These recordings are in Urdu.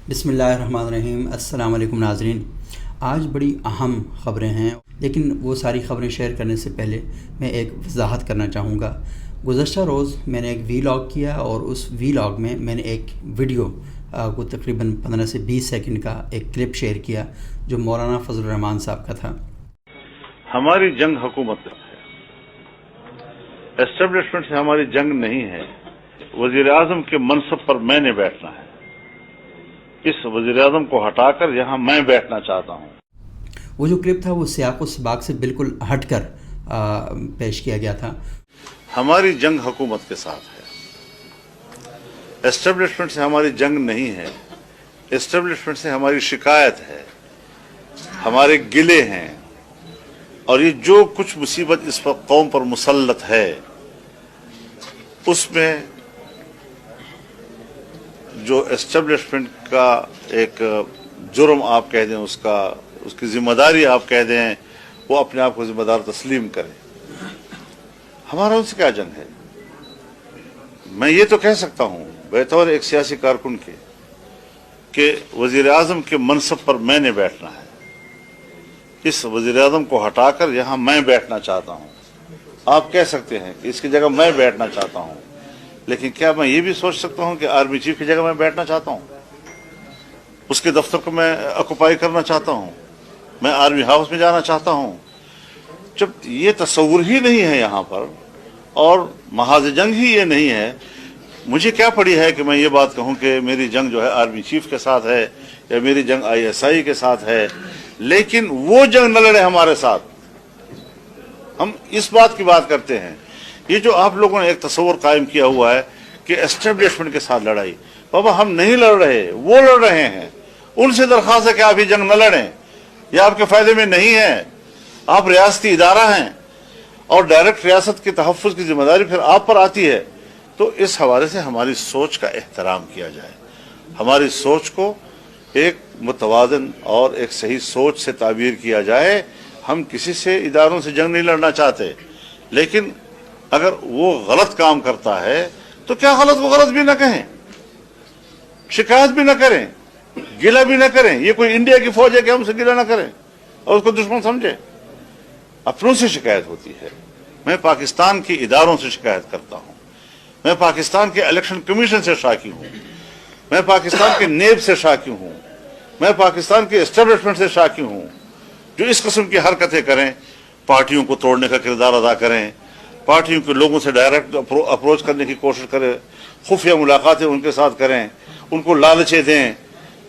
بسم اللہ الرحمن الرحیم۔ السلام علیکم ناظرین۔ آج بڑی اہم خبریں ہیں، لیکن وہ ساری خبریں شیئر کرنے سے پہلے میں ایک وضاحت کرنا چاہوں گا۔ گزشتہ روز میں نے ایک وی لاگ کیا اور اس وی لاگ میں میں نے ایک ویڈیو کو تقریباً 15 سے 20 سیکنڈ کا ایک کلپ شیئر کیا جو مولانا فضل الرحمان صاحب کا تھا۔ ہماری جنگ حکومت سے ہے، اسٹیبلشمنٹ سے ہماری جنگ نہیں ہے۔ وزیر اعظم کے منصب پر میں نے بیٹھنا ہے، اس وزیر اعظم کو ہٹا کر یہاں میں بیٹھنا چاہتا ہوں۔ وہ جو کلپ تھا وہ سیاق و سباق سے بالکل ہٹ کر پیش کیا گیا تھا۔ ہماری جنگ حکومت کے ساتھ ہے، اسٹیبلشمنٹ سے ہماری جنگ نہیں ہے۔ اسٹیبلشمنٹ سے ہماری شکایت ہے، ہمارے گلے ہیں، اور یہ جو کچھ مصیبت اس وقت قوم پر مسلط ہے اس میں جو اسٹیبلشمنٹ کا ایک جرم آپ کہہ دیں، اس کی ذمہ داری آپ کہہ دیں، وہ اپنے آپ کو ذمہ دار تسلیم کرے۔ ہمارا ان سے کیا جنگ ہے؟ میں یہ تو کہہ سکتا ہوں بطور ایک سیاسی کارکن کے کہ وزیر اعظم کے منصب پر میں نے بیٹھنا ہے، اس وزیر اعظم کو ہٹا کر یہاں میں بیٹھنا چاہتا ہوں۔ آپ کہہ سکتے ہیں کہ اس کی جگہ میں بیٹھنا چاہتا ہوں، لیکن کیا میں یہ بھی سوچ سکتا ہوں کہ آرمی چیف کی جگہ میں بیٹھنا چاہتا ہوں؟ اس کے دفتر کو میں آکوپائی کرنا چاہتا ہوں، میں آرمی ہاؤس میں جانا چاہتا ہوں؟ جب یہ تصور ہی نہیں ہے یہاں پر اور محاذ جنگ ہی یہ نہیں ہے، مجھے کیا پڑی ہے کہ میں یہ بات کہوں کہ میری جنگ جو ہے آرمی چیف کے ساتھ ہے یا میری جنگ ISI کے ساتھ ہے، لیکن وہ جنگ نہ لڑے ہمارے ساتھ۔ ہم اس بات کی بات کرتے ہیں۔ یہ جو آپ لوگوں نے ایک تصور قائم کیا ہوا ہے کہ اسٹیبلشمنٹ کے ساتھ لڑائی، بابا ہم نہیں لڑ رہے، وہ لڑ رہے ہیں۔ ان سے درخواست ہے کہ آپ یہ جنگ نہ لڑیں، یہ آپ کے فائدے میں نہیں ہے۔ آپ ریاستی ادارہ ہیں اور ڈائریکٹ ریاست کے تحفظ کی ذمہ داری پھر آپ پر آتی ہے۔ تو اس حوالے سے ہماری سوچ کا احترام کیا جائے، ہماری سوچ کو ایک متوازن اور ایک صحیح سوچ سے تعبیر کیا جائے۔ ہم کسی سے اداروں سے جنگ نہیں لڑنا چاہتے، لیکن اگر وہ غلط کام کرتا ہے تو کیا غلط کو غلط بھی نہ کہیں، شکایت بھی نہ کریں، گلہ بھی نہ کریں۔ یہ کوئی انڈیا کی فوج ہے کہ ہم سے گلہ نہ کریں اور اس کو دشمن سمجھیں؟ اپنوں سے شکایت ہوتی ہے۔ میں پاکستان کے اداروں سے شکایت کرتا ہوں، میں پاکستان کے الیکشن کمیشن سے شاکی ہوں، میں پاکستان کے نیب سے شاکی ہوں، میں پاکستان کے اسٹیبلشمنٹ سے شاکی ہوں، جو اس قسم کی حرکتیں کریں، پارٹیوں کو توڑنے کا کردار ادا کریں، پارٹیوں کے لوگوں سے ڈائریکٹ اپروچ کرنے کی کوشش کریں، خفیہ ملاقاتیں ان کے ساتھ کریں، ان کو لالچیں دیں،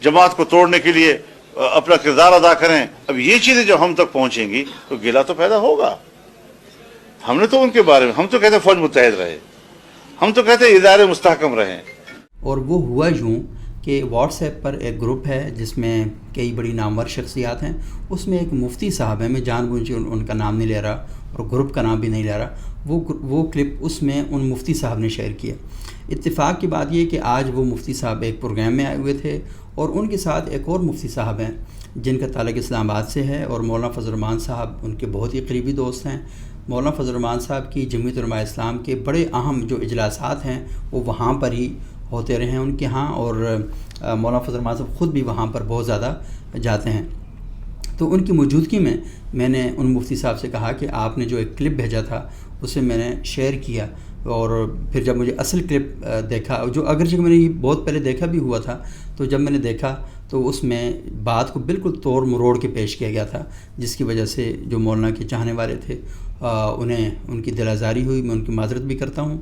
جماعت کو توڑنے کے لیے اپنا کردار ادا کریں۔ اب یہ چیزیں جب ہم تک پہنچیں گی تو گلہ تو پیدا ہوگا۔ ہم نے تو ان کے بارے میں، ہم تو کہتے ہیں فوج متحد رہے، ہم تو کہتے ہیں ادارے مستحکم رہیں۔ اور وہ ہوا یوں کہ واٹس ایپ پر ایک گروپ ہے جس میں کئی بڑی نامور شخصیات ہیں، اس میں ایک مفتی صاحب ہیں، میں جان بوجھ کے ان کا نام نہیں لے رہا اور گروپ کا نام بھی نہیں لے رہا، وہ کلپ اس میں ان مفتی صاحب نے شیئر کیا۔ اتفاق کی بات یہ کہ آج وہ مفتی صاحب ایک پروگرام میں آئے ہوئے تھے اور ان کے ساتھ ایک اور مفتی صاحب ہیں جن کا تعلق اسلام آباد سے ہے، اور مولانا فضل الرحمان صاحب ان کے بہت ہی قریبی دوست ہیں۔ مولانا فضل الرحمان صاحب کی جمعیت علماء اسلام کے بڑے اہم جو اجلاسات ہیں وہ وہاں پر ہی ہوتے رہے ہیں ان کے ہاں، اور مولانا فضل الرحمان صاحب خود بھی وہاں پر بہت زیادہ جاتے ہیں۔ تو ان کی موجودگی میں نے ان مفتی صاحب سے کہا کہ آپ نے جو ایک کلپ بھیجا تھا اسے میں نے شیئر کیا، اور پھر جب مجھے اصل کلپ دیکھا، جو اگرچہ میں نے یہ بہت پہلے دیکھا بھی ہوا تھا، تو جب میں نے دیکھا تو اس میں بات کو بالکل توڑ مروڑ کے پیش کیا گیا تھا، جس کی وجہ سے جو مولانا کے چاہنے والے تھے انہیں ان کی دل آزاری ہوئی۔ میں ان کی معذرت بھی کرتا ہوں،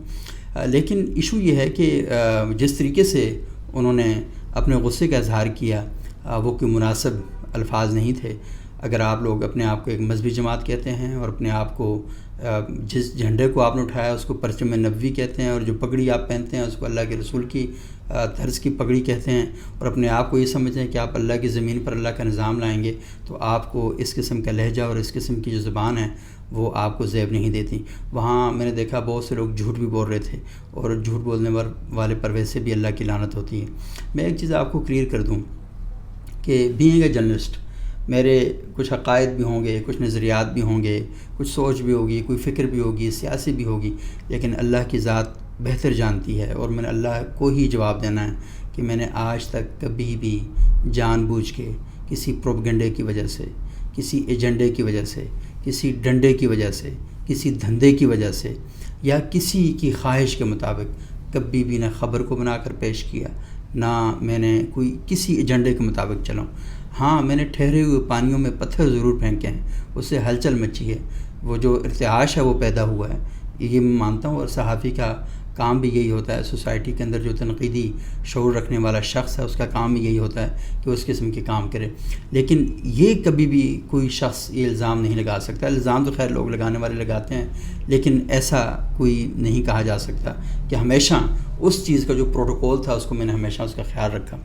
لیکن ایشو یہ ہے کہ جس طریقے سے انہوں نے اپنے غصے کا اظہار کیا وہ کوئی مناسب الفاظ نہیں تھے۔ اگر آپ لوگ اپنے آپ کو ایک مذہبی جماعت کہتے ہیں اور اپنے آپ کو جس جھنڈے کو آپ نے اٹھایا اس کو پرچم نبوی کہتے ہیں، اور جو پگڑی آپ پہنتے ہیں اس کو اللہ کے رسول کی طرز کی پگڑی کہتے ہیں، اور اپنے آپ کو یہ سمجھتے ہیں کہ آپ اللہ کی زمین پر اللہ کا نظام لائیں گے، تو آپ کو اس قسم کا لہجہ اور اس قسم کی جو زبان ہے وہ آپ کو زیب نہیں دیتی۔ وہاں میں نے دیکھا بہت سے لوگ جھوٹ بھی بول رہے تھے، اور جھوٹ بولنے والے پر ویسے بھی اللہ کی لعنت ہوتی ہے۔ میں ایک چیز آپ کو کلیئر کر دوں کہ بینگ اے جرنلسٹ میرے کچھ عقائد بھی ہوں گے، کچھ نظریات بھی ہوں گے، کچھ سوچ بھی ہوگی، کوئی فکر بھی ہوگی، سیاسی بھی ہوگی، لیکن اللہ کی ذات بہتر جانتی ہے، اور میں نے اللہ کو ہی جواب دینا ہے کہ میں نے آج تک کبھی بھی جان بوجھ کے کسی پروپیگنڈے کی وجہ سے، کسی ایجنڈے کی وجہ سے، کسی ڈنڈے کی وجہ سے، کسی دھندے کی وجہ سے یا کسی کی خواہش کے مطابق کبھی بھی نہ خبر کو بنا کر پیش کیا، نہ میں نے کوئی کسی ایجنڈے کے مطابق چلاؤں۔ ہاں، میں نے ٹھہرے ہوئے پانیوں میں پتھر ضرور پھینکے ہیں، اس سے ہلچل مچی ہے، وہ جو ارتعاش ہے وہ پیدا ہوا ہے، یہ میں مانتا ہوں۔ اور صحافی کا کام بھی یہی ہوتا ہے، سوسائٹی کے اندر جو تنقیدی شعور رکھنے والا شخص ہے اس کا کام بھی یہی ہوتا ہے کہ اس قسم کے کام کرے۔ لیکن یہ کبھی بھی کوئی شخص یہ الزام نہیں لگا سکتا، الزام تو خیر لوگ لگانے والے لگاتے ہیں، لیکن ایسا کوئی نہیں کہا جا سکتا کہ ہمیشہ اس چیز کا جو پروٹوکول تھا اس کو میں نے ہمیشہ اس کا خیال رکھا۔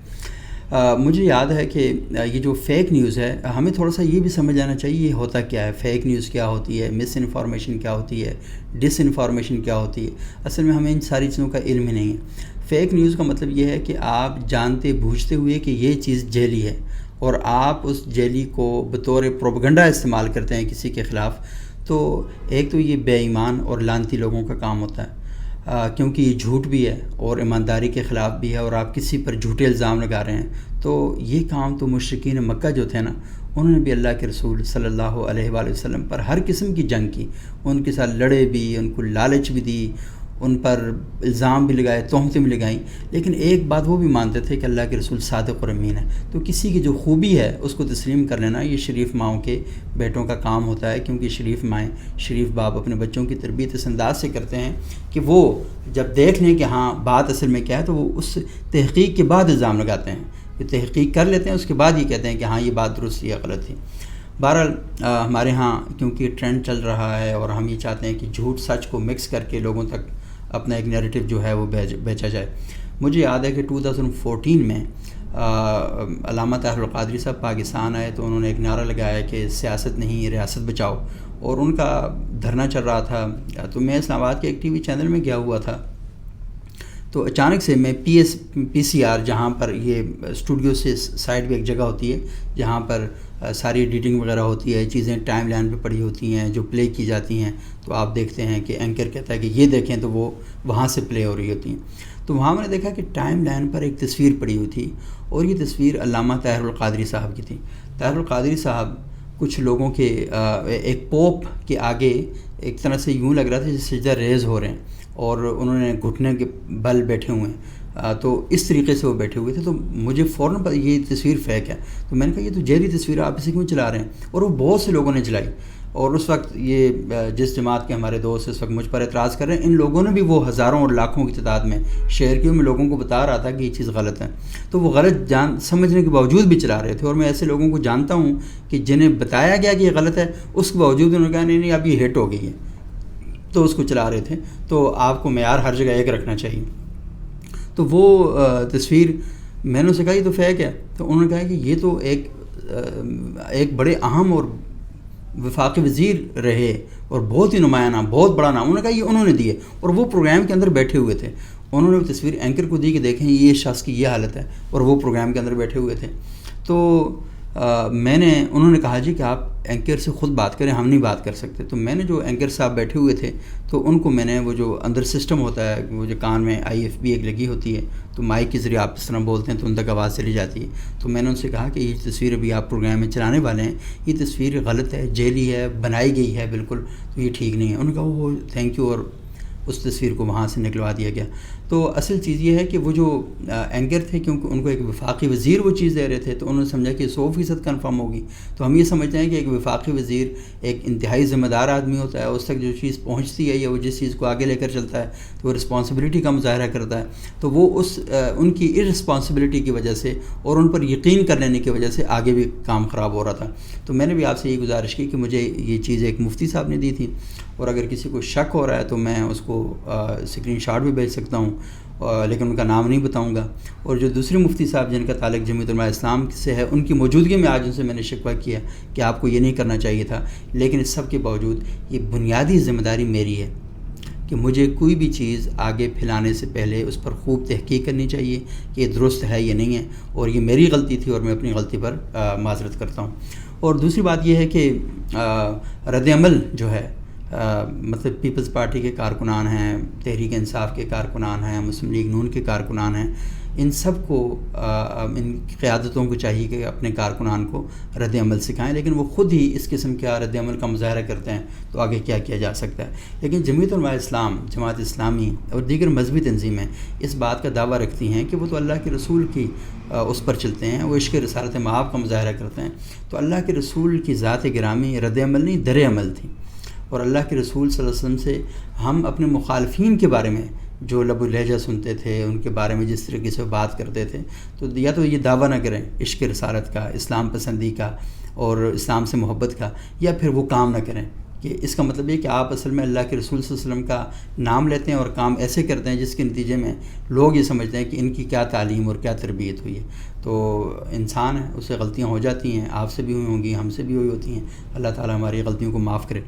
مجھے یاد ہے کہ یہ جو فیک نیوز ہے، ہمیں تھوڑا سا یہ بھی سمجھ آنا چاہیے یہ ہوتا کیا ہے، فیک نیوز کیا ہوتی ہے، مس انفارمیشن کیا ہوتی ہے، ڈس انفارمیشن کیا ہوتی ہے۔ اصل میں ہمیں ان ساری چیزوں کا علم ہی نہیں ہے۔ فیک نیوز کا مطلب یہ ہے کہ آپ جانتے بوجھتے ہوئے کہ یہ چیز جعلی ہے اور آپ اس جعلی کو بطور پروپیگنڈا استعمال کرتے ہیں کسی کے خلاف، تو ایک تو یہ بے ایمان اور لعنتی لوگوں کا کام ہوتا ہے، کیونکہ یہ جھوٹ بھی ہے اور ایمانداری کے خلاف بھی ہے اور آپ کسی پر جھوٹے الزام لگا رہے ہیں۔ تو یہ کام تو مشرکین مکہ جو تھے نا، انہوں نے بھی اللہ کے رسول صلی اللہ علیہ وآلہ وسلم پر ہر قسم کی جنگ کی، ان کے ساتھ لڑے بھی، ان کو لالچ بھی دی، ان پر الزام بھی لگائے، تہمتیں بھی لگائیں، لیکن ایک بات وہ بھی مانتے تھے کہ اللہ کے رسول صادق اور امین ہے۔ تو کسی کی جو خوبی ہے اس کو تسلیم کر لینا یہ شریف ماؤں کے بیٹوں کا کام ہوتا ہے، کیونکہ شریف مائیں، شریف باپ اپنے بچوں کی تربیت اس انداز سے کرتے ہیں کہ وہ جب دیکھ لیں کہ ہاں بات اصل میں کیا ہے تو وہ اس تحقیق کے بعد الزام لگاتے ہیں، کہ تحقیق کر لیتے ہیں اس کے بعد یہ کہتے ہیں کہ ہاں یہ بات درست یا غلط تھی۔ بہرحال ہمارے ہاں کیونکہ یہ ٹرینڈ چل رہا ہے اور ہم یہ چاہتے ہیں کہ جھوٹ سچ کو مکس کر کے لوگوں تک اپنا ایک نیریٹو جو ہے وہ بیچا جائے۔ مجھے یاد ہے کہ 2014 میں علامہ طاہر القادری صاحب پاکستان آئے تو انہوں نے ایک نعرہ لگایا کہ سیاست نہیں ریاست بچاؤ، اور ان کا دھرنا چل رہا تھا۔ تو میں اسلام آباد کے ایک ٹی وی چینل میں گیا ہوا تھا، تو اچانک سے میں پی سی آر جہاں پر یہ اسٹوڈیو سے سائڈ بھی ایک جگہ ہوتی ہے جہاں پر ساری ایڈیٹنگ وغیرہ ہوتی ہے، چیزیں ٹائم لائن پہ پڑی ہوتی ہیں جو پلے کی جاتی ہیں، تو آپ دیکھتے ہیں کہ اینکر کہتا ہے کہ یہ دیکھیں تو وہ وہاں سے پلے ہو رہی ہوتی ہیں۔ تو وہاں میں نے دیکھا کہ ٹائم لائن پر ایک تصویر پڑی ہوئی تھی، اور یہ تصویر علامہ طاہر القادری صاحب کی تھی۔ طاہر القادری صاحب کچھ لوگوں کے ایک پوپ کے آگے ایک طرح سے یوں لگ رہا تھا جیسے سجدہ ریز ہو رہے ہیں، اور انہوں نے گھٹنے کے بل بیٹھے ہوئے ہیں، تو اس طریقے سے وہ بیٹھے ہوئے تھے۔ تو مجھے فوراً پتہ یہ تصویر فیک ہے، تو میں نے کہا یہ تو جعلی تصویر ہے، آپ اسے کیوں چلا رہے ہیں؟ اور وہ بہت سے لوگوں نے چلائی، اور اس وقت یہ جس جماعت کے ہمارے دوست اس وقت مجھ پر اعتراض کر رہے ہیں، ان لوگوں نے بھی وہ ہزاروں اور لاکھوں کی تعداد میں شیئر کی، میں لوگوں کو بتا رہا تھا کہ یہ چیز غلط ہے، تو وہ غلط سمجھنے کے باوجود بھی چلا رہے تھے۔ اور میں ایسے لوگوں کو جانتا ہوں کہ جنہیں بتایا گیا کہ یہ غلط ہے، اس کے باوجود انہوں نے کہا نہیں اب یہ ہٹ ہو گئی ہے، تو اس کو چلا رہے تھے۔ تو آپ کو معیار ہر جگہ ایک رکھنا چاہیے۔ تو وہ تصویر میں نے اسے کہا یہ تو فیک ہے، تو انہوں نے کہا کہ یہ تو ایک بڑے اہم اور وفاقی وزیر رہے اور بہت ہی نمایاں نام، بہت بڑا نام، انہوں نے کہا یہ انہوں نے دیے، اور وہ پروگرام کے اندر بیٹھے ہوئے تھے، انہوں نے وہ تصویر اینکر کو دی کہ دیکھیں یہ شخص کی یہ حالت ہے، اور وہ پروگرام کے اندر بیٹھے ہوئے تھے۔ تو انہوں نے کہا جی کہ آپ اینکر سے خود بات کریں، ہم نہیں بات کر سکتے۔ تو میں نے جو اینکر صاحب بیٹھے ہوئے تھے تو ان کو میں نے وہ جو اندر سسٹم ہوتا ہے، وہ جو کان میں IFB ایک لگی ہوتی ہے، تو مائک کے ذریعے آپ اس طرح بولتے ہیں تو ان تک آواز چلی جاتی ہے، تو میں نے ان سے کہا کہ یہ تصویر ابھی آپ پروگرام میں چلانے والے ہیں، یہ تصویر غلط ہے، جعلی ہے، بنائی گئی ہے بالکل، تو یہ ٹھیک نہیں ہے۔ انہوں نے کہا وہ تھینک یو، اور اس تصویر کو وہاں سے نکلوا دیا گیا۔ تو اصل چیز یہ ہے کہ وہ جو اینکر تھے، کیونکہ ان کو ایک وفاقی وزیر وہ چیز دے رہے تھے، تو انہوں نے سمجھا کہ 100% کنفرم ہوگی۔ تو ہم یہ سمجھتے ہیں کہ ایک وفاقی وزیر ایک انتہائی ذمہ دار آدمی ہوتا ہے، اس تک جو چیز پہنچتی ہے یا وہ جس چیز کو آگے لے کر چلتا ہے تو وہ رسپانسبلٹی کا مظاہرہ کرتا ہے، تو وہ ان کی ارسپانسبلٹی کی وجہ سے اور ان پر یقین کر لینے کی وجہ سے آگے بھی کام خراب ہو رہا تھا۔ تو میں نے بھی آپ سے یہ گزارش کی کہ مجھے یہ چیز ایک مفتی صاحب نے دی تھی، اور اگر کسی کو شک ہو رہا ہے تو میں اس کو اسکرین شاٹ بھی بھیج سکتا ہوں، لیکن ان کا نام نہیں بتاؤں گا۔ اور جو دوسرے مفتی صاحب جن کا تعلق جمعیت علماء اسلام سے ہے، ان کی موجودگی میں آج ان سے میں نے شکوہ کیا کہ آپ کو یہ نہیں کرنا چاہیے تھا، لیکن اس سب کے باوجود یہ بنیادی ذمہ داری میری ہے کہ مجھے کوئی بھی چیز آگے پھیلانے سے پہلے اس پر خوب تحقیق کرنی چاہیے کہ یہ درست ہے یا نہیں ہے، اور یہ میری غلطی تھی اور میں اپنی غلطی پر معذرت کرتا ہوں۔ اور دوسری بات یہ ہے کہ رد عمل جو ہے، مطلب پیپلز پارٹی کے کارکنان ہیں، تحریک انصاف کے کارکنان ہیں، مسلم لیگ نون کے کارکنان ہیں، ان سب کو ان قیادتوں کو چاہیے کہ اپنے کارکنان کو رد عمل سکھائیں، لیکن وہ خود ہی اس قسم کا رد عمل کا مظاہرہ کرتے ہیں تو آگے کیا کیا جا سکتا ہے۔ لیکن جمعیت علماء اسلام، جماعت اسلامی اور دیگر مذہبی تنظیمیں اس بات کا دعویٰ رکھتی ہیں کہ وہ تو اللہ کے رسول کی اس پر چلتے ہیں، وہ عشق رسالت مآب کا مظاہرہ کرتے ہیں، تو اللہ کے رسول کی ذات گرامی رد عمل نہیں در عمل تھی، اور اللہ کے رسول صلی اللہ علیہ وسلم سے ہم اپنے مخالفین کے بارے میں جو لب و لہجہ سنتے تھے، ان کے بارے میں جس طریقے سے بات کرتے تھے، تو یا تو یہ دعویٰ نہ کریں عشق رسالت کا، اسلام پسندی کا اور اسلام سے محبت کا، یا پھر وہ کام نہ کریں کہ اس کا مطلب یہ کہ آپ اصل میں اللہ کے رسول صلی اللہ علیہ وسلم کا نام لیتے ہیں اور کام ایسے کرتے ہیں جس کے نتیجے میں لوگ یہ سمجھتے ہیں کہ ان کی کیا تعلیم اور کیا تربیت ہوئی ہے۔ تو انسان ہے، اس سے غلطیاں ہو جاتی ہیں، آپ سے بھی ہوئی ہوں گی، ہم سے بھی ہوئی ہوتی ہیں، اللہ تعالیٰ ہماری غلطیوں کو معاف کرے۔